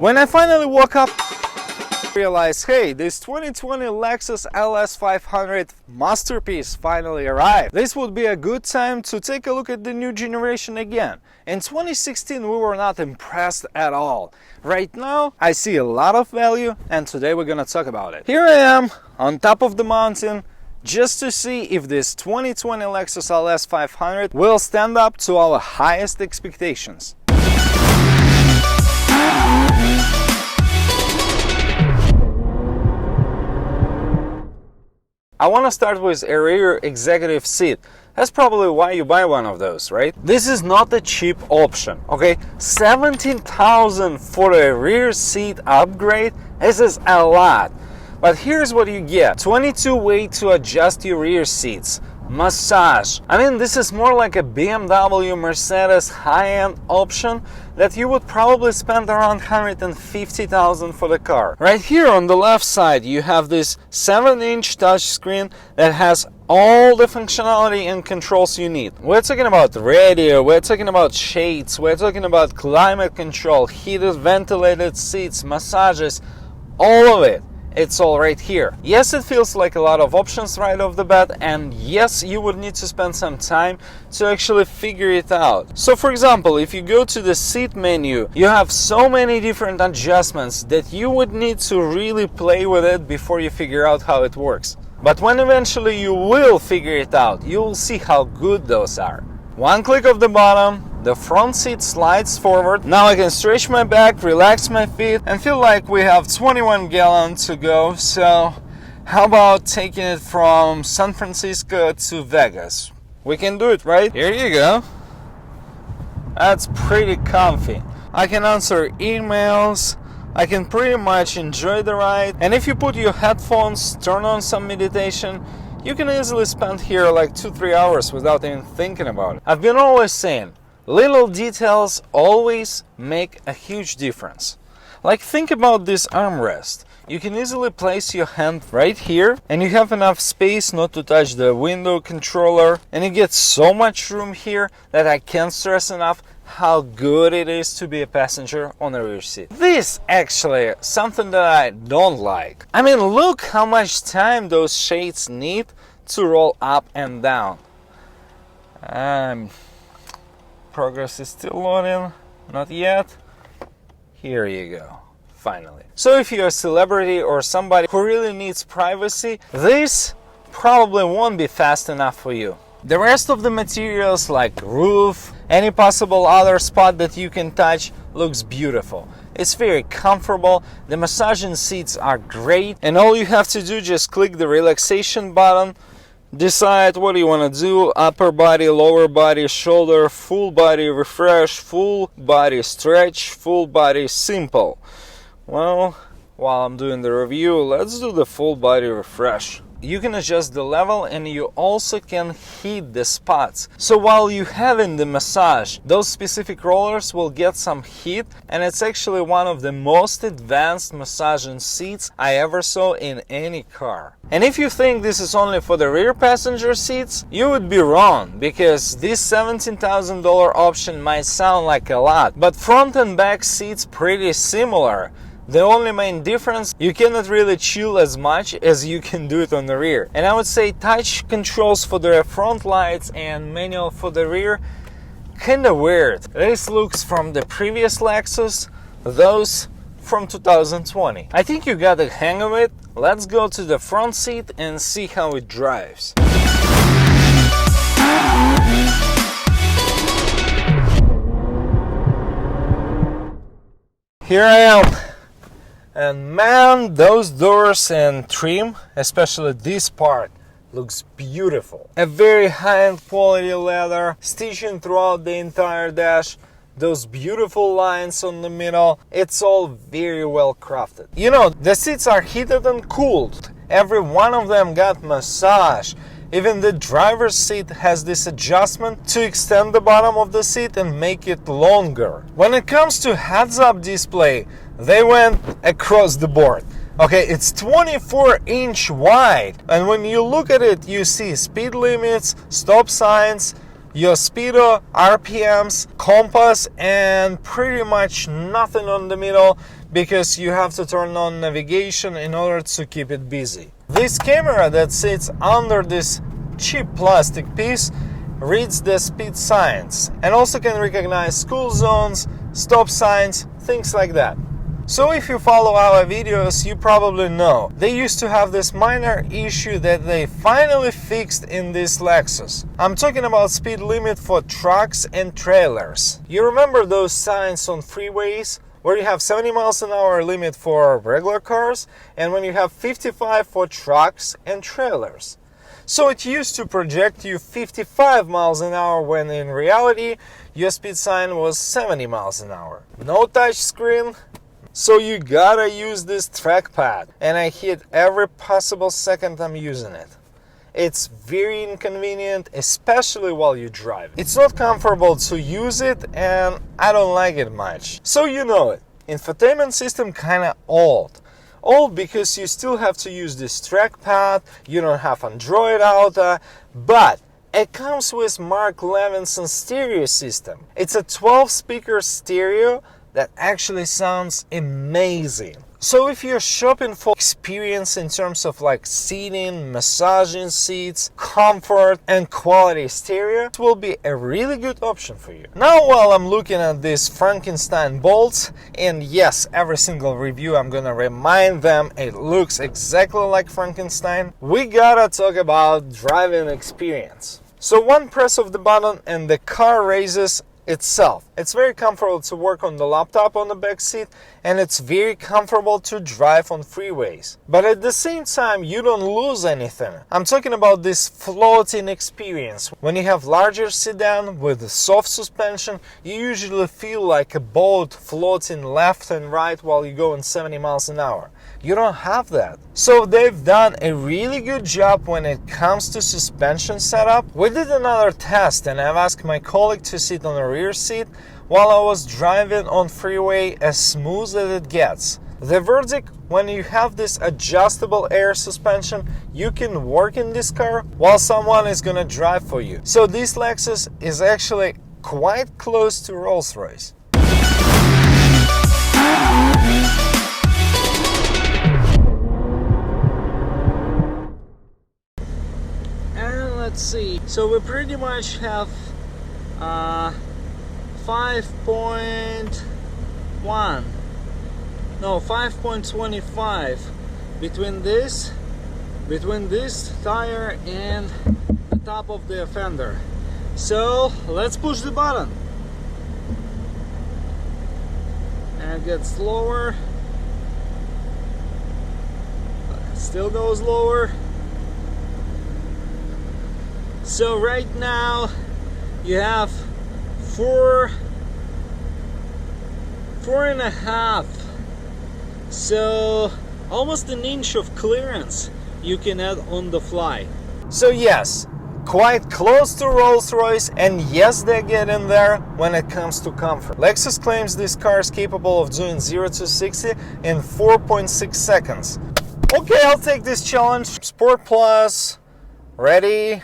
When I finally woke up, I realized, hey, this 2020 Lexus LS 500 masterpiece finally arrived. This would be a good time to take a look at the new generation again. In 2016 we were not impressed at all. Right now I see a lot of value, and today we're gonna talk about it. Here I am on top of the mountain just to see if this 2020 Lexus LS 500 will stand up to our highest expectations. I want to start with a rear executive seat. That's probably why you buy one of those, right? This is not a cheap option, okay? $17,000 for a rear seat upgrade. This is a lot. But here's what you get. 22 way to adjust your rear seats. Massage. I mean, this is more like a BMW, Mercedes high-end option that you would probably spend around $150,000 for the car. Right here on the left side, you have this 7-inch touchscreen that has all the functionality and controls you need. We're talking about radio, we're talking about shades, we're talking about climate control, heated ventilated seats, massages, all of it. It's all right here. Yes, it feels like a lot of options right off the bat, and yes, you would need to spend some time to actually figure it out. So for example, if you go to the seat menu, you have so many different adjustments that you would need to really play with it before you figure out how it works. But when eventually you will figure it out, you will see how good those are. One click of the bottom, the front seat slides forward. Now I can stretch my back, relax my feet, and feel like we have 21 gallons to go. So how about taking it from San Francisco to Vegas? We can do it, right? Here you go. That's pretty comfy. I can answer emails. I can pretty much enjoy the ride. And if you put your headphones, turn on some meditation, you can easily spend here like 2-3 hours without even thinking about it. I've been always saying, little details always make a huge difference. Like, think about this armrest. You can easily place your hand right here, and you have enough space not to touch the window controller, and you get so much room here that I can't stress enough how good it is to be a passenger on a rear seat. This actually something that I don't like. I mean, look how much time those shades need to roll up and down. Progress is still loading, not yet. Here you go, finally. So if you're a celebrity or somebody who really needs privacy, this probably won't be fast enough for you. The rest of the materials, like roof, any possible other spot that you can touch, looks beautiful. It's very comfortable, the massaging seats are great, and all you have to do, just click the relaxation button, decide what you want to do, upper body, lower body, shoulder, full body refresh, full body stretch, full body simple. Well, while I'm doing the review, let's do the full body refresh. You can adjust the level, and you also can heat the spots. So while you're having the massage, those specific rollers will get some heat, and it's actually one of the most advanced massaging seats I ever saw in any car. And if you think this is only for the rear passenger seats, you would be wrong, because this $17,000 option might sound like a lot, but front and back seats pretty similar. The only main difference, you cannot really chill as much as you can do it on the rear. And I would say touch controls for the front lights and manual for the rear, kinda weird. This looks from the previous Lexus, those from 2020. I think you got the hang of it. Let's go to the front seat and see how it drives. Here I am. And man, those doors and trim, especially this part, looks beautiful. A very high-end quality leather, stitching throughout the entire dash, those beautiful lines on the middle, it's all very well crafted. You know, the seats are heated and cooled. Every one of them got massage. Even the driver's seat has this adjustment to extend the bottom of the seat and make it longer. When it comes to heads-up display, they went across the board. Okay, it's 24-inch wide, and when you look at it, you see speed limits, stop signs, your speedo, RPMs, compass, and pretty much nothing on the middle because you have to turn on navigation in order to keep it busy. This camera that sits under this cheap plastic piece reads the speed signs and also can recognize school zones, stop signs, things like that. So if you follow our videos, you probably know they used to have this minor issue that they finally fixed in this Lexus. I'm talking about speed limit for trucks and trailers. You remember those signs on freeways where you have 70 miles an hour limit for regular cars and when you have 55 for trucks and trailers? So it used to project you 55 miles an hour when in reality your speed sign was 70 miles an hour. No touch screen. So you gotta use this trackpad, and I hit every possible second I'm using it. It's very inconvenient, especially while you drive. It's not comfortable to use it, and I don't like it much. So you know it. Infotainment system kinda old. Old because you still have to use this trackpad, you don't have Android Auto, but it comes with Mark Levinson stereo system. It's a 12-speaker stereo that actually sounds amazing. So if you're shopping for experience in terms of like seating, massaging seats, comfort and quality stereo, it will be a really good option for you. Now while I'm looking at these Frankenstein bolts, and yes, every single review I'm gonna remind them it looks exactly like Frankenstein, we gotta talk about driving experience. So one press of the button and the car raises itself. It's very comfortable to work on the laptop on the back seat, and it's very comfortable to drive on freeways. But at the same time, you don't lose anything. I'm talking about this floating experience. When you have larger sedan with soft suspension, you usually feel like a boat floating left and right while you go in 70 miles an hour. You don't have that. So they've done a really good job when it comes to suspension setup. We did another test and I've asked my colleague to sit on the rear seat while I was driving on freeway as smooth as it gets. The verdict, when you have this adjustable air suspension, you can work in this car while someone is gonna drive for you. So this Lexus is actually quite close to Rolls-Royce. Let's see, so we pretty much have 5.25 between this tire and the top of the fender. So let's push the button and get slower. It still goes lower. So right now you have 4.5, so almost an inch of clearance you can add on the fly. So yes, quite close to Rolls-Royce, and yes, they get in there when it comes to comfort. Lexus claims this car is capable of doing 0 to 60 in 4.6 seconds. Okay, I'll take this challenge. Sport Plus, ready?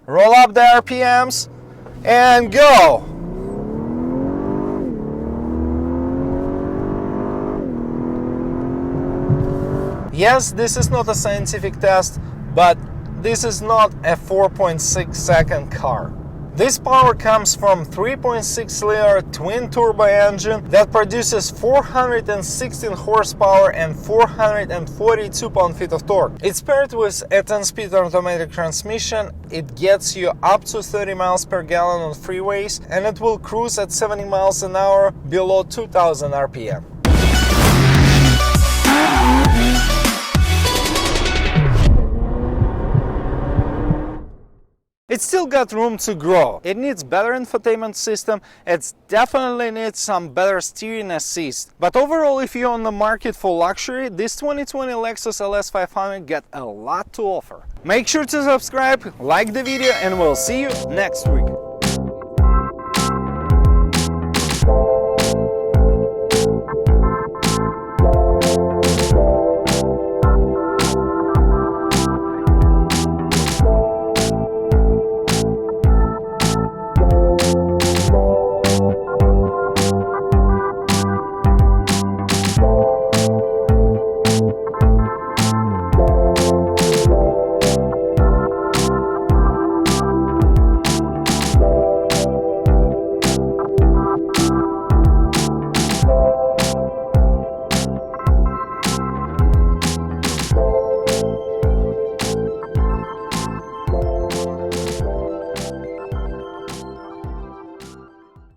Roll up the RPMs and go! Yes, this is not a scientific test, but this is not a 4.6 second car. This power comes from 3.6 liter twin turbo engine that produces 416 horsepower and 442 pound-feet of torque. It's paired with a 10-speed automatic transmission. It gets you up to 30 miles per gallon on freeways, and it will cruise at 70 miles an hour below 2000 RPM. It's still got room to grow. It needs better infotainment system. It definitely needs some better steering assist. But overall, if you're on the market for luxury, this 2020 Lexus LS 500 got a lot to offer. Make sure to subscribe, like the video, and we'll see you next week.